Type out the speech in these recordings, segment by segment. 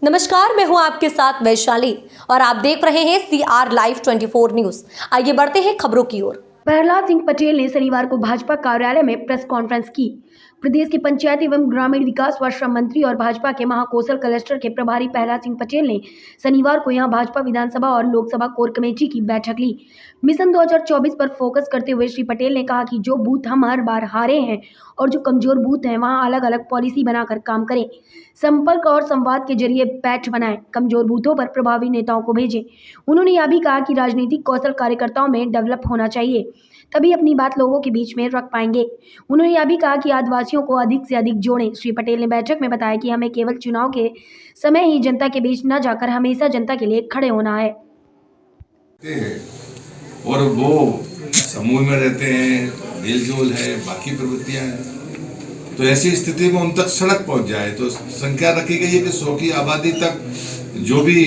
नमस्कार, मैं हूं आपके साथ वैशाली और आप देख रहे हैं CR लाइव 24 न्यूज। आइए बढ़ते हैं खबरों की ओर। प्रहलाद सिंह पटेल ने शनिवार को भाजपा कार्यालय में प्रेस कॉन्फ्रेंस की। प्रदेश के पंचायत एवं ग्रामीण विकास व श्रम मंत्री और भाजपा के महाकौशल क्लस्टर के प्रभारी प्रहलाद सिंह पटेल ने शनिवार को यहां भाजपा विधानसभा और लोकसभा कोर कमेटी की बैठक ली। मिशन 2024 पर फोकस करते हुए श्री पटेल ने कहा कि जो बूथ हम हर बार हारे हैं और जो कमजोर बूथ हैं वहां अलग अलग पॉलिसी बनाकर काम करें, संपर्क और संवाद के जरिए पैठ बनाएं, कमजोर बूथों पर प्रभावी नेताओं को भेजें। उन्होंने यह भी कहा कि राजनीतिक कौशल कार्यकर्ताओं में डेवलप होना चाहिए, तभी अपनी बात लोगों के बीच में रख पाएंगे। उन्होंने यह भी कहा कि आदिवासियों को अधिक से अधिक जोड़ें। श्री पटेल ने बैठक में बताया कि हमें केवल चुनाव के समय ही जनता के बीच न जाकर हमेशा जनता के लिए खड़े होना है। और वो समूह में रहते हैं, मेलजोल है, बाकी प्रवृत्तियां हैं, तो ऐसी स्थिति में उन तक सड़क पहुंच जाए तो संख्या रखी गई है कि 100 की आबादी तक जो भी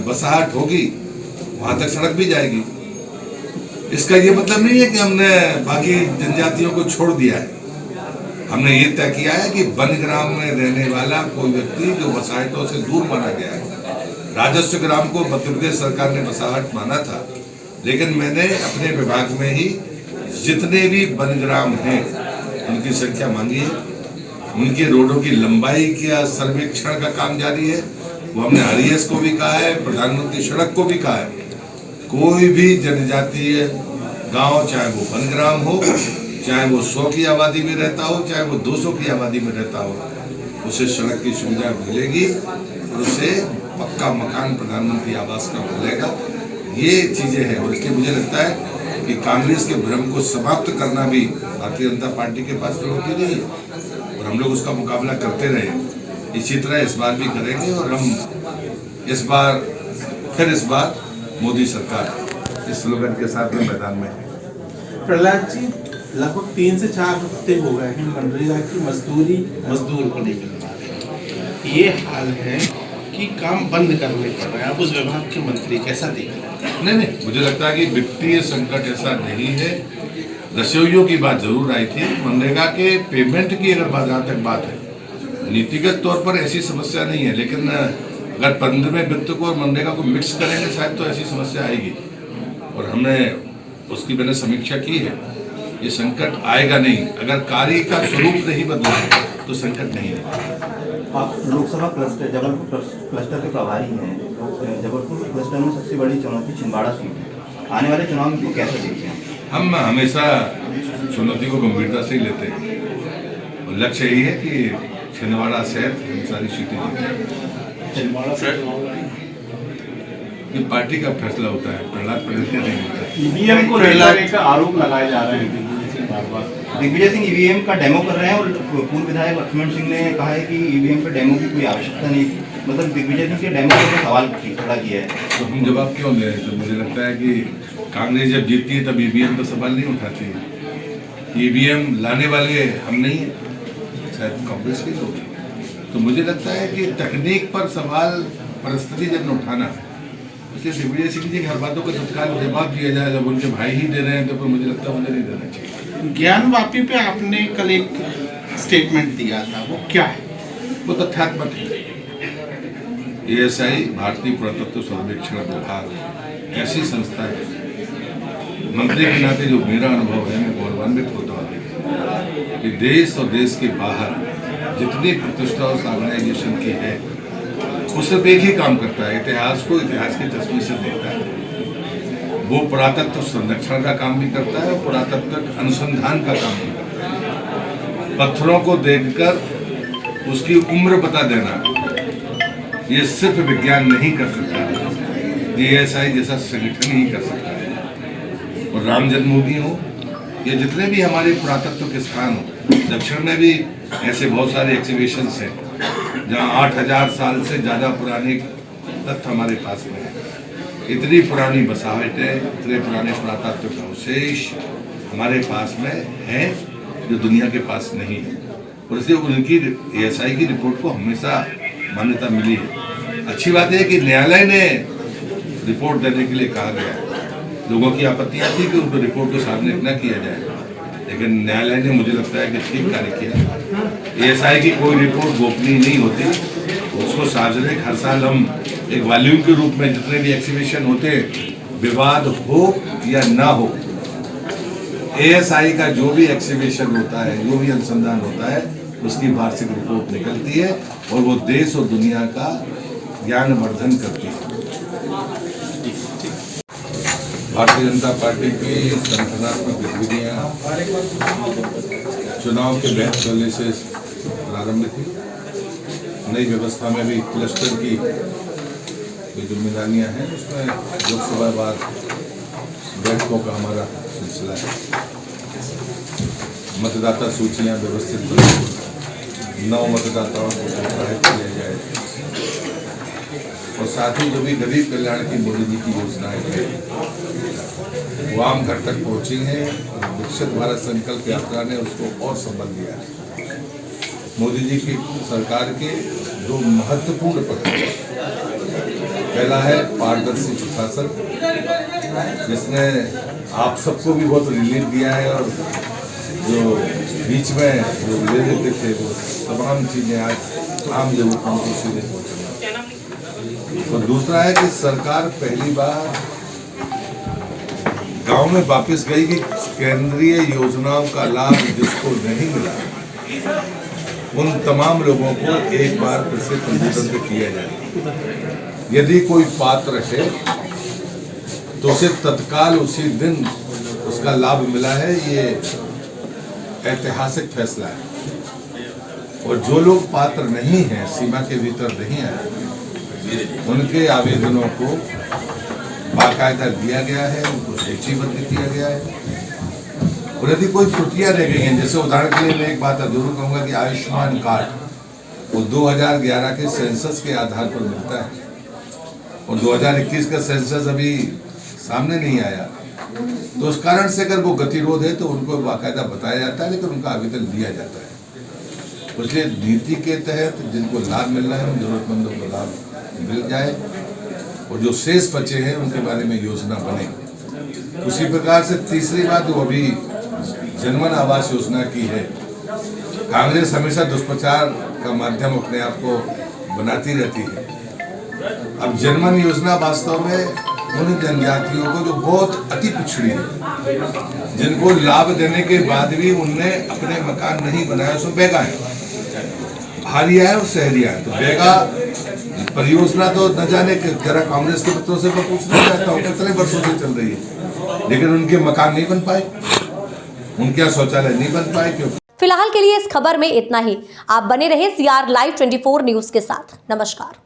बसाहट होगी वहां तक सड़क भी जाएगी। इसका ये मतलब नहीं है कि हमने बाकी जनजातियों को छोड़ दिया है। हमने ये तय किया है कि वन ग्राम में रहने वाला कोई व्यक्ति जो बसाहटों से दूर माना गया है, राजस्व ग्राम को मध्य प्रदेश सरकार ने बसाहट माना था, लेकिन मैंने अपने विभाग में ही जितने भी वन ग्राम हैं उनकी संख्या मांगी है। उनकी रोडों की लंबाई का सर्वेक्षण का काम जारी है। वो हमने RES को भी कहा है, प्रधानमंत्री सड़क को भी कहा है। कोई भी जनजातीय गांव, चाहे वो वन ग्राम हो, चाहे वो 100 की आबादी में रहता हो, चाहे वो 200 की आबादी में रहता हो, उसे सड़क की सुविधा मिलेगी और उसे पक्का मकान प्रधानमंत्री आवास का मिलेगा। ये चीजें हैं और इसलिए मुझे लगता है कि कांग्रेस के भ्रम को समाप्त करना भी भारतीय जनता पार्टी के पास चुनौती नहीं है और हम लोग उसका मुकाबला करते रहे। इसी तरह इस बार भी करेंगे और हम इस बार मोदी सरकार इस स्लोगन के साथ में मैदान में है। प्रहलाद जी, लगभग 3 से 4 हफ्ते हो गए हैं मनरेगा की मजदूर को लेकर ये हाल है कि काम बंद करने पड़ रहे हैं। आप उस विभाग के मंत्री कैसा देख रहे हैं? नहीं, मुझे लगता है कि वित्तीय संकट ऐसा नहीं है। रसोइयों की बात जरूर आई थी। मनरेगा के पेमेंट की अगर जहाँ तक बात है, नीतिगत तौर पर ऐसी समस्या नहीं है, लेकिन अगर 15वें वित्त को और मनरेगा को मिक्स करेंगे शायद तो ऐसी समस्या आएगी और मैंने समीक्षा की है। ये संकट आएगा नहीं, अगर कार्य का स्वरूप नहीं बदला तो संकट नहीं है। आप लोकसभा क्लस्टर, जबलपुर क्लस्टर के प्रभारी हैं। जबलपुर क्लस्टर में सबसे बड़ी चुनौती छिंदवाड़ा सीट है। आने वाले चुनाव में कैसे देखते हैं? हम हमेशा चुनौती को गंभीरता से ही लेते हैं और लक्ष्य यही है कि छिंदवाड़ा सहित सारी सीटें जीतें। ये पार्टी का फैसला होता है, प्रहलाद पटेल नहीं होता है। EVM को लेकर का आरोप लगाए जा रहे हैं दिग्विजय सिंह EVM का डेमो कर रहे हैं और पूर्व विधायक लक्ष्मण सिंह ने कहा है कि EVM पे डेमो की कोई आवश्यकता नहीं। मतलब दिग्विजय सिंह के डेमो पर सवाल खड़ा किया है, तो हम जवाब क्यों ले? तो मुझे लगता है कि कांग्रेस जब जीतती है तब EVM का सवाल नहीं उठाती है। EVM लाने वाले हम नहीं है, शायद कांग्रेस के लोग। तो मुझे लगता है कि तकनीक पर सवाल परिस्थिति जब उठाना, इसलिए दिग्विजय सिंह जी की हर बातों का तत्काल जवाब दिया जाए। जब उनके भाई ही दे रहे हैं तो फिर मुझे लगता है मुझे नहीं देना चाहिए। ज्ञानवापी पे आपने कल एक स्टेटमेंट दिया था, वो क्या है? वो तथ्यात्मक है। ASI भारतीय पुरातत्व सर्वेक्षण विभाग ऐसी संस्था है, मंत्री के नाते जो मेरा अनुभव है, मैं गौरवान्वित होता हूँ कि देश और देश के बाहर जितनी प्रतिष्ठा उस ऑर्गेनाइजेशन की है, वो सिर्फ एक ही काम करता है, इतिहास को इतिहास की तस्वीर से देखता है। वो पुरातत्व संरक्षण का काम भी करता है और पुरातत्व अनुसंधान का काम भी करता है। पत्थरों को देखकर उसकी उम्र बता देना, ये सिर्फ विज्ञान नहीं कर सकता, ASI जैसा संगठन ही कर सकता है। और राम जन्मभूमि हो, ये जितने भी हमारे पुरातत्व के स्थान हो, दक्षिण में भी ऐसे बहुत सारे एग्जीबिशंस हैं जहाँ 8000 साल से ज़्यादा पुराने तथ्य हमारे पास में है। इतनी पुरानी बसाहटें, इतने पुराने पुरातत्व का अवशेष हमारे पास में है जो दुनिया के पास नहीं है और इसलिए उनकी ASI की रिपोर्ट को हमेशा मान्यता मिली है। अच्छी बात है कि न्यायालय ने रिपोर्ट देने के लिए कहा गया है। लोगों की आपत्तियां थी कि उनको रिपोर्ट को सामने न किया जाए, लेकिन न्यायालय ने मुझे लगता है कि ठीक कार्य किया। ASI की कोई रिपोर्ट गोपनीय नहीं होती, उसको सार्वजनिक हर साल हम एक वॉल्यूम के रूप में जितने भी एग्जीबिशन होते, विवाद हो या ना हो, ASI का जो भी एग्जीबिशन होता है, जो भी अनुसंधान होता है, उसकी वार्षिक रिपोर्ट निकलती है और वो देश और दुनिया का ज्ञानवर्धन करती है। भारतीय जनता पार्टी की संगठनात्मक गतिविधियां चुनाव के बहुत पहले से प्रारंभ थी। नई व्यवस्था में भी क्लस्टर की जो जिम्मेदारियां हैं उसमें लोकसभा बाद बैठकों का हमारा सिलसिला है। मतदाता सूचियां व्यवस्थित करें, 9 मतदाताओं को प्रोत्साहित किया जाए और साथ ही जो भी गरीब कल्याण की मोदी जी की योजनाएं हैं वो आम घर तक पहुंची हैं और विकसित भारत संकल्प यात्रा ने उसको और संबल दिया है। मोदी जी की सरकार के दो महत्वपूर्ण पहल, पहला है पारदर्शी प्रशासन, जिसने आप सबको भी बहुत रिलीफ दिया है और जो बीच में जो ले लेते थे वो तमाम चीजें आज आम जरूरतों को सीधे पहुंचना। और दूसरा है कि सरकार पहली बार गांव में वापस गई कि केंद्रीय योजनाओं का लाभ जिसको नहीं मिला उन तमाम लोगों को एक बार फिर से पंजीबद्ध किया जाए। यदि कोई पात्र है तो उसे तत्काल उसी दिन उसका लाभ मिला है, ये ऐतिहासिक फैसला है। और जो लोग पात्र नहीं हैं, सीमा के भीतर नहीं आए, उनके आवेदनों को बाकायदा दिया गया है, उनको सूचीबद्ध किया गया है। और यदि कोई त्रुटियां रह गई हैं, जैसे उदाहरण के लिए मैं एक बात जरूर कहूँगा कि आयुष्मान कार्ड वो 2011 के सेंसस के आधार पर मिलता है और 2021 का सेंसस अभी सामने नहीं आया, तो उस कारण से अगर वो गतिरोध है तो उनको बाकायदा बताया जाता है, लेकिन उनका आवेदन दिया जाता है। इसलिए नीति के तहत जिनको लाभ मिल रहा है उन जरूरतमंदों को लाभ मिल जाए और जो शेष बचे हैं उनके बारे में योजना बने। उसी प्रकार से तीसरी बात जो अभी जनमन आवास योजना की है, कांग्रेस हमेशा दुष्प्रचार का माध्यम अपने आप को बनाती रहती है। अब जनमन योजना वास्तव में उन जनजातियों को जो बहुत अति पिछड़ी है, जिनको लाभ देने के बाद भी उनने अपने मकान नहीं बनाया, उसमें बैगा है, हारिया है और शहरिया है। तो बैगा परियोजना तो न जाने जरा कांग्रेस के मित्रों से मैं पूछना चाहता हूँ कितने वर्षों से चल रही है, लेकिन उनके मकान नहीं बन पाए, उनके शौचालय नहीं बन पाए। क्यों? फिलहाल के लिए इस खबर में इतना ही। आप बने रहे CR Live 24 न्यूज के साथ। नमस्कार।